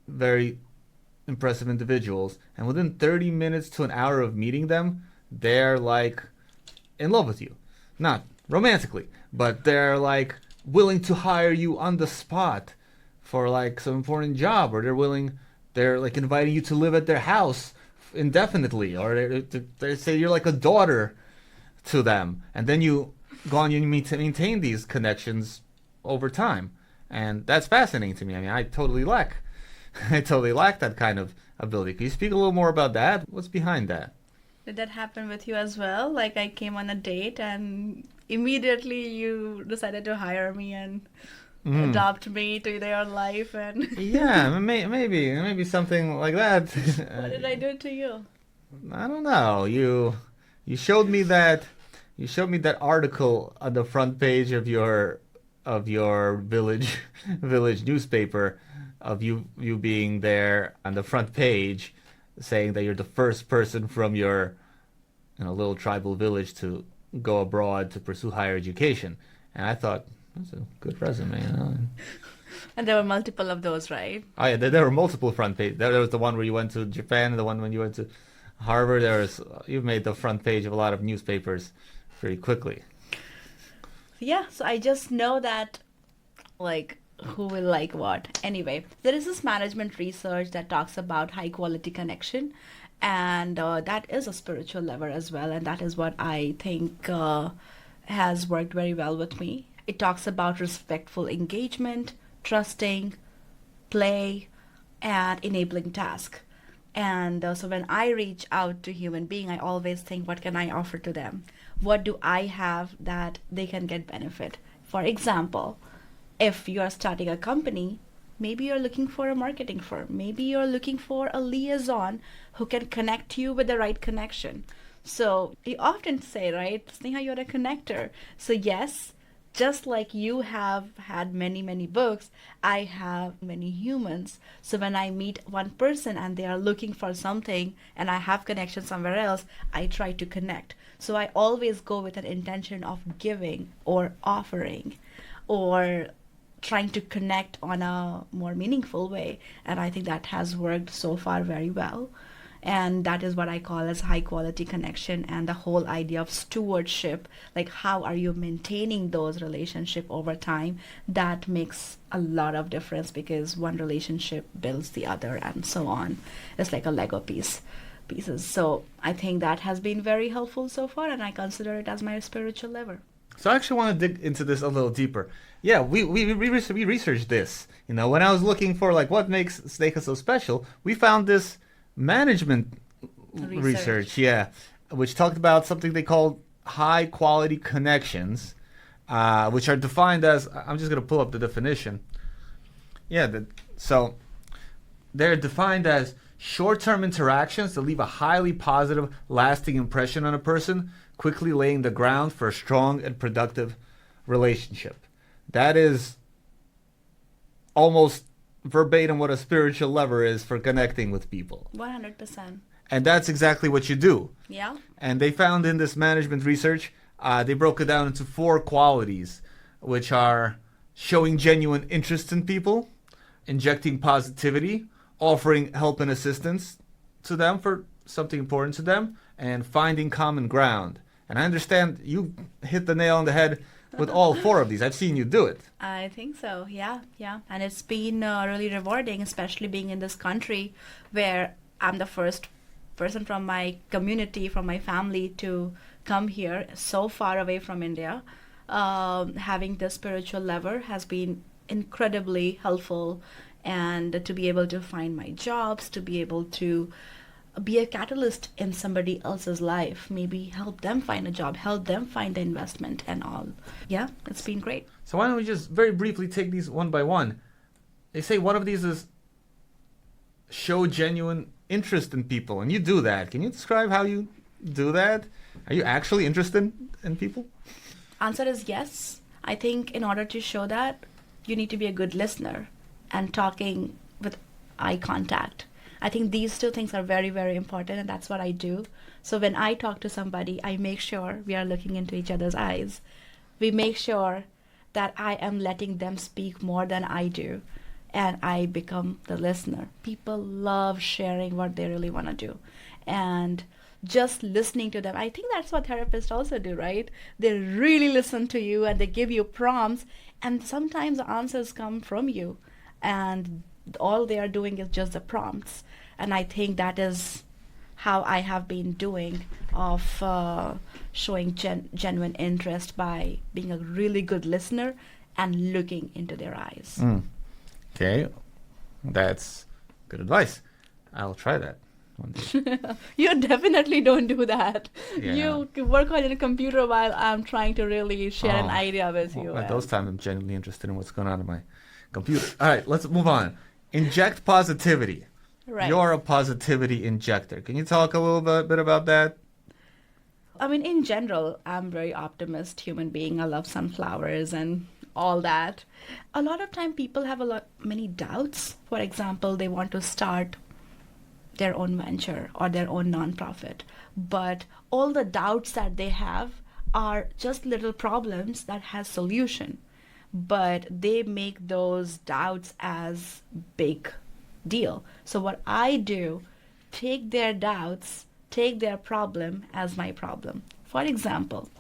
very impressive individuals, and within 30 minutes to an hour of meeting them, they're like in love with you. Not romantically, but they're like willing to hire you on the spot for like some important job, or they're like inviting you to live at their house indefinitely, or they say you're like a daughter to them, and then you go on, you maintain these connections over time, and that's fascinating to me. I mean, I totally lack that kind of ability. Can you speak a little more about that? What's behind that? Did that happen with you as well? Like, I came on a date and immediately you decided to hire me and adopt me to your life, and Yeah, maybe something like that. what did I do to you? I don't know. You showed me that article on the front page of your village newspaper, of you being there on the front page, saying that you're the first person from your little tribal village to go abroad to pursue higher education. And I thought, that's a good resume. And there were multiple of those, right? Oh yeah, there were multiple front page. There was the one where you went to Japan, and the one when you went to Harvard. You've made the front page of a lot of newspapers very quickly. Yeah, so I just know that, like, who will like what. Anyway, there is this management research that talks about high quality connection, and that is a spiritual lever as well, and that is what I think has worked very well with me. It talks about respectful engagement, trusting, play, and enabling task. And so when I reach out to human being, I always think, what can I offer to them? What do I have that they can get benefit? For example, if you are starting a company, maybe you're looking for a marketing firm. Maybe you're looking for a liaison who can connect you with the right connection. So you often say, right, Sneha, you're a connector. So yes, just like you have had many, many books, I have many humans. So when I meet one person and they are looking for something and I have connection somewhere else, I try to connect. So I always go with an intention of giving or offering or trying to connect on a more meaningful way. And I think that has worked so far very well. And that is what I call as high quality connection, and the whole idea of stewardship, like how are you maintaining those relationship over time. That makes a lot of difference because one relationship builds the other and so on. It's like a Lego pieces. So I think that has been very helpful so far, and I consider it as my spiritual lever. So I actually want to dig into this a little deeper. Yeah, we researched this. You know, when I was looking for like what makes Sneha so special, we found this management research, yeah, which talked about something they called high quality connections, which are defined as, I'm just going to pull up the definition. Yeah, so they're defined as short-term interactions that leave a highly positive, lasting impression on a person, quickly laying the ground for a strong and productive relationship. That is almost verbatim what a spiritual lever is for connecting with people. 100%. And that's exactly what you do. Yeah. And they found in this management research, they broke it down into 4 qualities, which are showing genuine interest in people, injecting positivity, offering help and assistance to them for something important to them, and finding common ground. And I understand you hit the nail on the head with all 4 of these. I've seen you do it. I think so. Yeah. And it's been really rewarding, especially being in this country where I'm the first person from my community, from my family to come here so far away from India. Having the spiritual lever has been incredibly helpful, and to be able to find my jobs, to be able to be a catalyst in somebody else's life, maybe help them find a job, help them find the investment and all. Yeah, it's been great. So why don't we just very briefly take these one by one? They say one of these is show genuine interest in people, and you do that. Can you describe how you do that? Are you actually interested in people? Answer is yes. I think in order to show that, you need to be a good listener and talking with eye contact. I think these 2 things are very, very important, and that's what I do. So when I talk to somebody, I make sure we are looking into each other's eyes. We make sure that I am letting them speak more than I do, and I become the listener. People love sharing what they really want to do, and just listening to them. I think that's what therapists also do, right? They really listen to you and they give you prompts, and sometimes the answers come from you, and all they are doing is just the prompts. And I think that is how I have been doing of showing genuine interest by being a really good listener and looking into their eyes. Okay, that's good advice. I'll try that one day. You definitely don't do that. Yeah. You work on your computer while I'm trying to really share an idea with you. At those times, I'm genuinely interested in what's going on in my computer. All right, let's move on. Inject positivity. Right. You're a positivity injector. Can you talk a little bit about that? I mean, in general, I'm a very optimist human being. I love sunflowers and all that. A lot of time people have many doubts. For example, they want to start their own venture or their own nonprofit. But all the doubts that they have are just little problems that has solution. But they make those doubts as big deal. So what I do, take their doubts, take their problem as my problem. For example,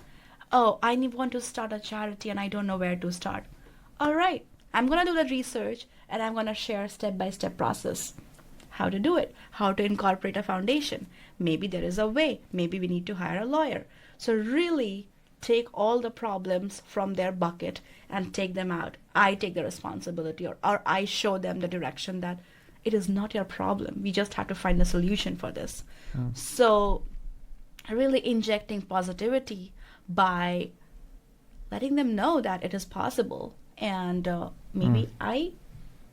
I want to start a charity and I don't know where to start. All right, I'm going to do the research and I'm going to share step-by-step process. How to do it, how to incorporate a foundation. Maybe there is a way, maybe we need to hire a lawyer. So really take all the problems from their bucket and take them out. I take the responsibility, or I show them the direction that it is not your problem. We just have to find a solution for this. So really injecting positivity by letting them know that it is possible. And maybe I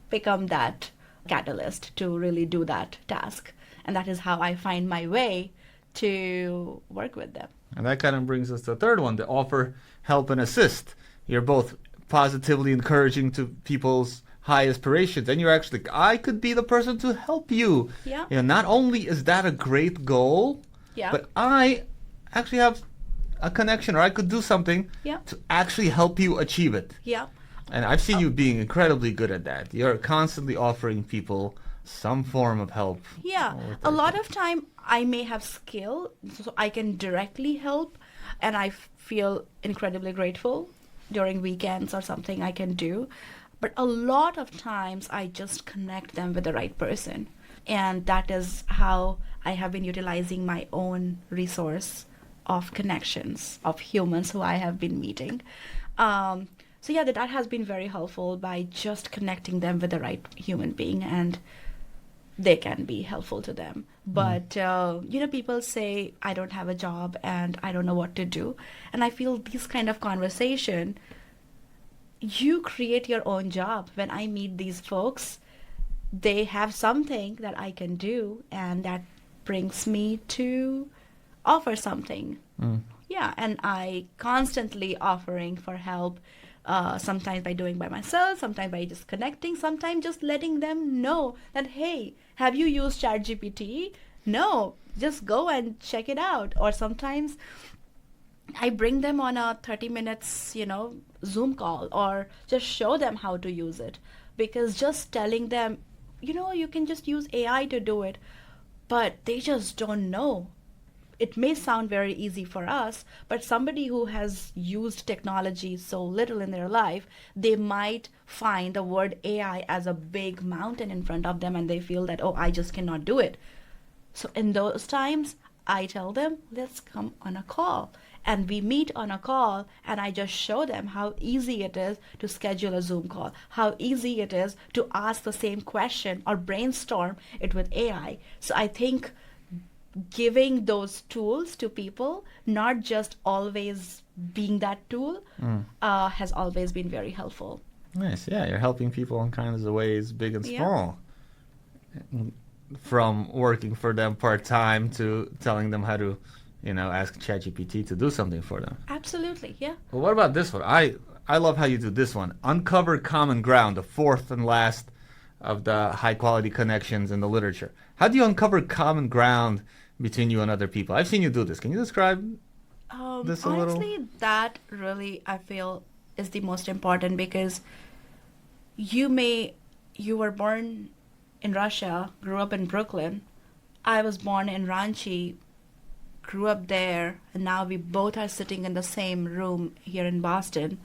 become that catalyst to really do that task. And that is how I find my way to work with them. And that kind of brings us to the third one, to offer help and assist. you're both positively encouraging to people's high aspirations, and you're actually, I could be the person to help you. Yeah. You know, not only is that a great goal, Yeah. but I actually have a connection, or I could do something Yeah. to actually help you achieve it. Yeah. And I've seen you being incredibly good at that. You're constantly offering people some form of help. Yeah, a lot of time I may have skill, so I can directly help, and I feel incredibly grateful during weekends or something I can do. But a lot of times I just connect them with the right person, and that is how I have been utilizing my own resource of connections of humans who I have been meeting. So yeah, that has been very helpful by just connecting them with the right human being, and they can be helpful to them. But people say I don't have a job and I don't know what to do, and I feel this kind of conversation, you create your own job. When I meet these folks, they have something that I can do, and that brings me to offer something. Yeah, and I constantly offering for help, sometimes by doing by myself, sometimes by just connecting, sometimes just letting them know that, hey, have you used ChatGPT? No, just go and check it out. Or sometimes I bring them on a 30 minutes, Zoom call, or just show them how to use it. Because just telling them, you can just use AI to do it, but they just don't know. It may sound very easy for us, but somebody who has used technology so little in their life, they might find the word AI as a big mountain in front of them, and they feel that, oh, I just cannot do it. So in those times, I tell them, let's come on a call. And we meet on a call, and I just show them how easy it is to schedule a Zoom call, how easy it is to ask the same question or brainstorm it with AI. So I think giving those tools to people, not just always being that tool, has always been very helpful. Nice. Yeah, you're helping people in kinds of ways, big and Yeah. small. From working for them part-time to telling them how to, ask ChatGPT to do something for them. Absolutely, yeah. Well, what about this one? I love how you do this one. Uncover common ground, the fourth and last of the high-quality connections in the literature. How do you uncover common ground between you and other people? I've seen you do this. Can you describe this a little? Honestly, that really, I feel, is the most important, because you were born in Russia, grew up in Brooklyn. I was born in Ranchi, grew up there, and now we both are sitting in the same room here in Boston.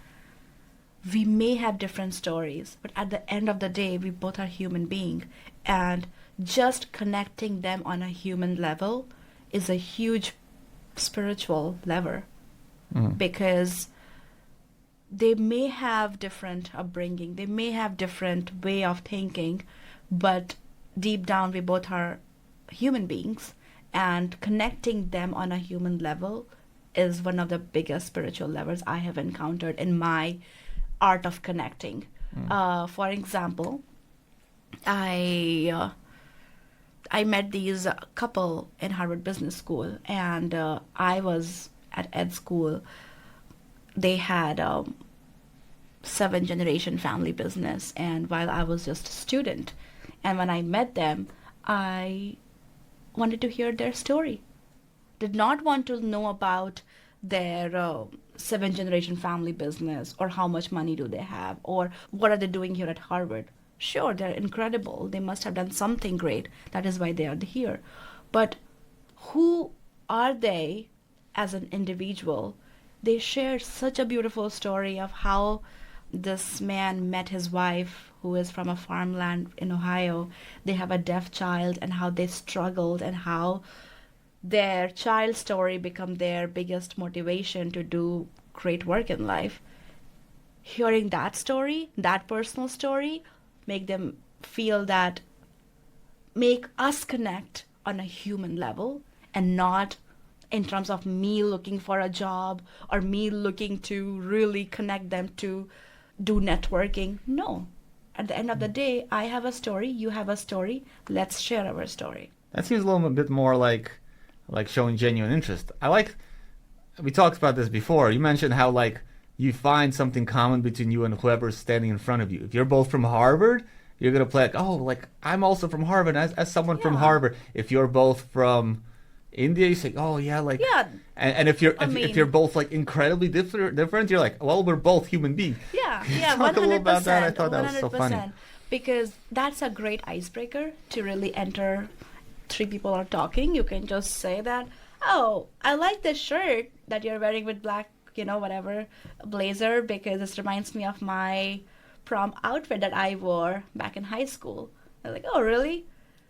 We may have different stories, but at the end of the day, we both are human beings. And just connecting them on a human level is a huge spiritual lever, because they may have different upbringing, they may have different way of thinking, but deep down we both are human beings, and connecting them on a human level is one of the biggest spiritual levers I have encountered in my art of connecting. For example, I met these couple in Harvard Business School, and I was at ed school. They had 7-generation family business, and while I was just a student, and when I met them, I wanted to hear their story. Did not want to know about their 7-generation family business, or how much money do they have, or what are they doing here at Harvard. Sure, they're incredible. They must have done something great. That is why they are here. But who are they as an individual? They shared such a beautiful story of how this man met his wife, who is from a farmland in Ohio. They have a deaf child, and how they struggled, and how their child story become their biggest motivation to do great work in life. Hearing that story, that personal story, make them feel that, make us connect on a human level, and not in terms of me looking for a job, or me looking to really connect them to do networking. No. At the end of the day, I have a story, you have a story, let's share our story. That seems a little bit more like showing genuine interest. We talked about this before. You mentioned how you find something common between you and whoever's standing in front of you. If you're both from Harvard, you're gonna play like, oh, like I'm also from Harvard. As someone from Yeah. Harvard, if you're both from India, you say, oh yeah, like Yeah. And if if you're both like incredibly different, you're like, well, we're both human beings. Yeah, Can you yeah, talk a little about that? I thought that was so 100%. funny. Because that's a great icebreaker to really enter. Three people are talking. You can just say that, oh, I like this shirt that you're wearing with black, whatever, blazer, because this reminds me of my prom outfit that I wore back in high school. They're like, oh, really?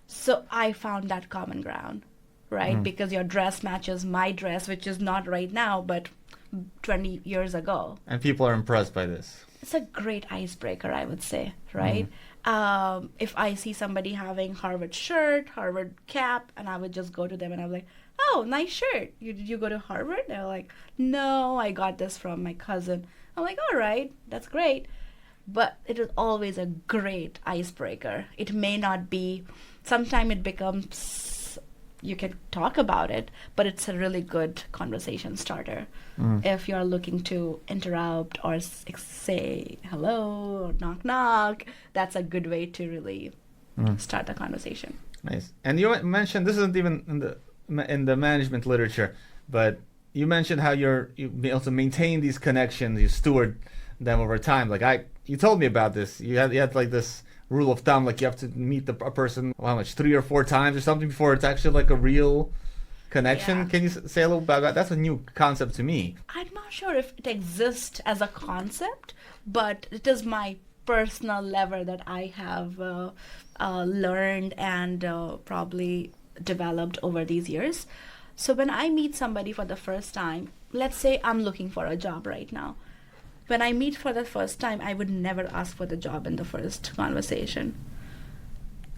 So I found that common ground, right? Because your dress matches my dress, which is not right now, but 20 years ago. And people are impressed by this. It's a great icebreaker, I would say, right? If I see somebody having Harvard shirt, Harvard cap, and I would just go to them and I'm like, oh, nice shirt. Did you go to Harvard? They're like, no, I got this from my cousin. I'm like, all right, that's great. But it is always a great icebreaker. It may not be, sometimes it becomes, you can talk about it, but it's a really good conversation starter. If you're looking to interrupt or say hello or knock knock, that's a good way to really start the conversation. Nice. And you mentioned, this isn't even in the management literature, but you mentioned how you also maintain these connections, you steward them over time. Like you told me about this. You had like this rule of thumb, like you have to meet a person, how much, 3 or 4 times or something before it's actually like a real connection. Yeah. Can you say a little about that? That's a new concept to me. I'm not sure if it exists as a concept, but it is my personal lever that I have learned and probably developed over these years. So when I meet somebody for the first time, let's say I'm looking for a job right now. When I meet for the first time, I would never ask for the job in the first conversation.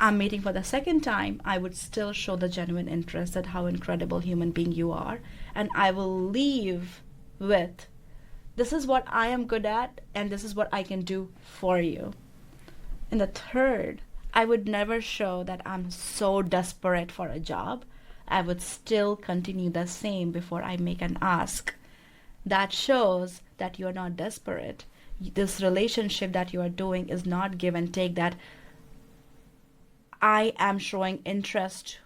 I'm meeting for the second time, I would still show the genuine interest at how incredible human being you are. And I will leave with, this is what I am good at, and this is what I can do for you. And the third, I would never show that I'm so desperate for a job. I would still continue the same before I make an ask. That shows that you're not desperate. This relationship that you are doing is not give and take, that I am showing interest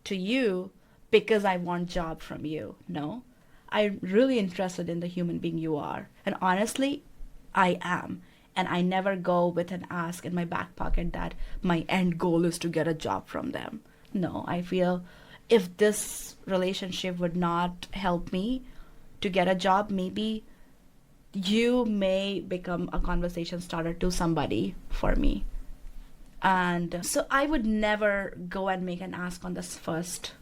to you because I want job from you. No, I'm really interested in the human being you are. And honestly, I am. And I never go with an ask in my back pocket that my end goal is to get a job from them. No, I feel if this relationship would not help me to get a job, maybe you may become a conversation starter to somebody for me. And so I would never go and make an ask on this first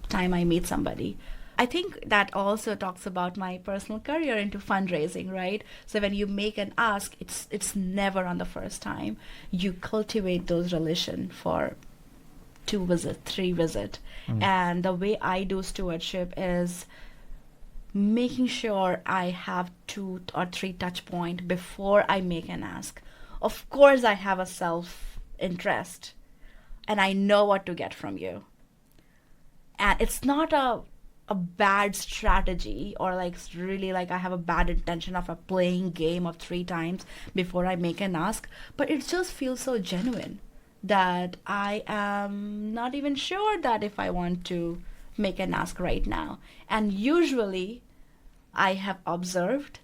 time I meet somebody. I think that also talks about my personal career into fundraising, right? So when you make an ask, it's never on the first time. You cultivate those relations for 2 visits, 3 visits. And the way I do stewardship is making sure I have 2 or 3 touch points before I make an ask. Of course, I have a self-interest, and I know what to get from you. And it's not a bad strategy, or like really like I have a bad intention of a playing game of 3 times before I make an ask, but it just feels so genuine that I am not even sure that if I want to make an ask right now. And usually I have observed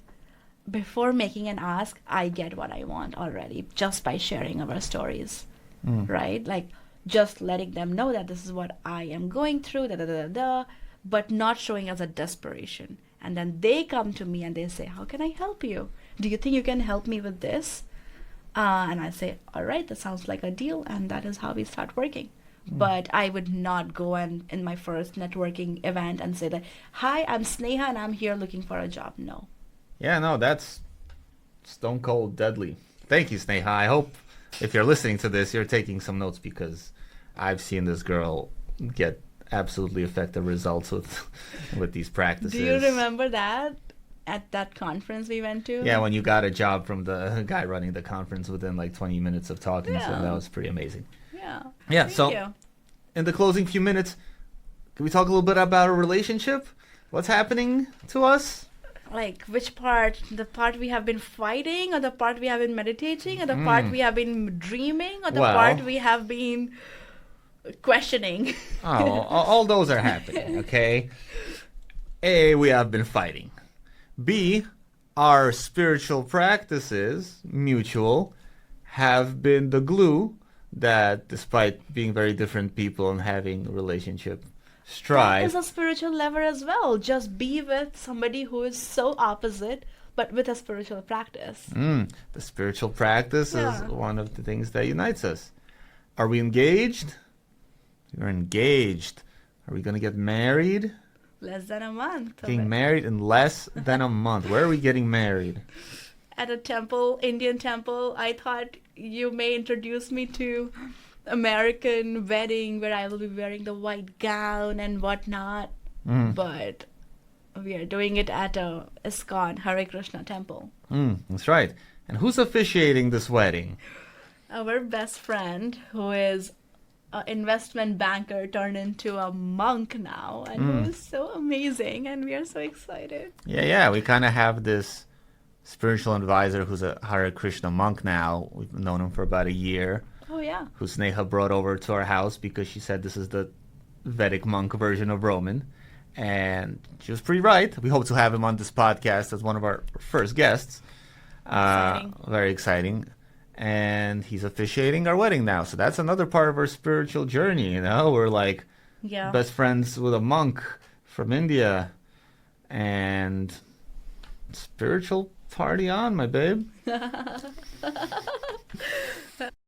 before making an ask, I get what I want already just by sharing our stories, right? Like just letting them know that this is what I am going through, but not showing as a desperation. And then they come to me and they say, how can I help you? Do you think you can help me with this? And I say, all right, that sounds like a deal. And that is how we start working. But I would not go in my first networking event and say that, hi, I'm Sneha and I'm here looking for a job. No. Yeah, no, that's stone cold deadly. Thank you, Sneha. I hope if you're listening to this, you're taking some notes, because I've seen this girl get absolutely effective results with these practices. Do you remember that at that conference we went to? Yeah, when you got a job from the guy running the conference within like 20 minutes of talking, so that was pretty amazing. Yeah. Thank you. In the closing few minutes, can we talk a little bit about our relationship? What's happening to us? Like, which part? The part we have been fighting, or the part we have been meditating, or the part we have been dreaming, or the part Well, we have been questioning? all those are happening, okay? A, we have been fighting. B, our spiritual practices, mutual, have been the glue that, despite being very different people and having relationship That strife, is a spiritual lever as well. Just be with somebody who is so opposite, but with a spiritual practice. the spiritual practice is Yeah. one of the things that unites us. Are we engaged? We're engaged. Are we going to get married? Less than a month. Getting married in less than a month. Where are we getting married? At a temple, Indian temple. I thought you may introduce me to American wedding where I will be wearing the white gown and whatnot. But we are doing it at a ISKCON Hare Krishna temple. That's right. And who's officiating this wedding? Our best friend, who is an investment banker turned into a monk now, and who is so amazing, and we are so excited. Yeah. We kind of have this spiritual advisor who's a Hare Krishna monk now. We've known him for about a year. Oh yeah. Who Sneha brought over to our house because she said this is the Vedic monk version of Roman. And she was pretty right. We hope to have him on this podcast as one of our first guests. Exciting. Very exciting. And he's officiating our wedding now. So that's another part of our spiritual journey, you know? We're like Yeah. best friends with a monk from India. And spiritual party on, my babe.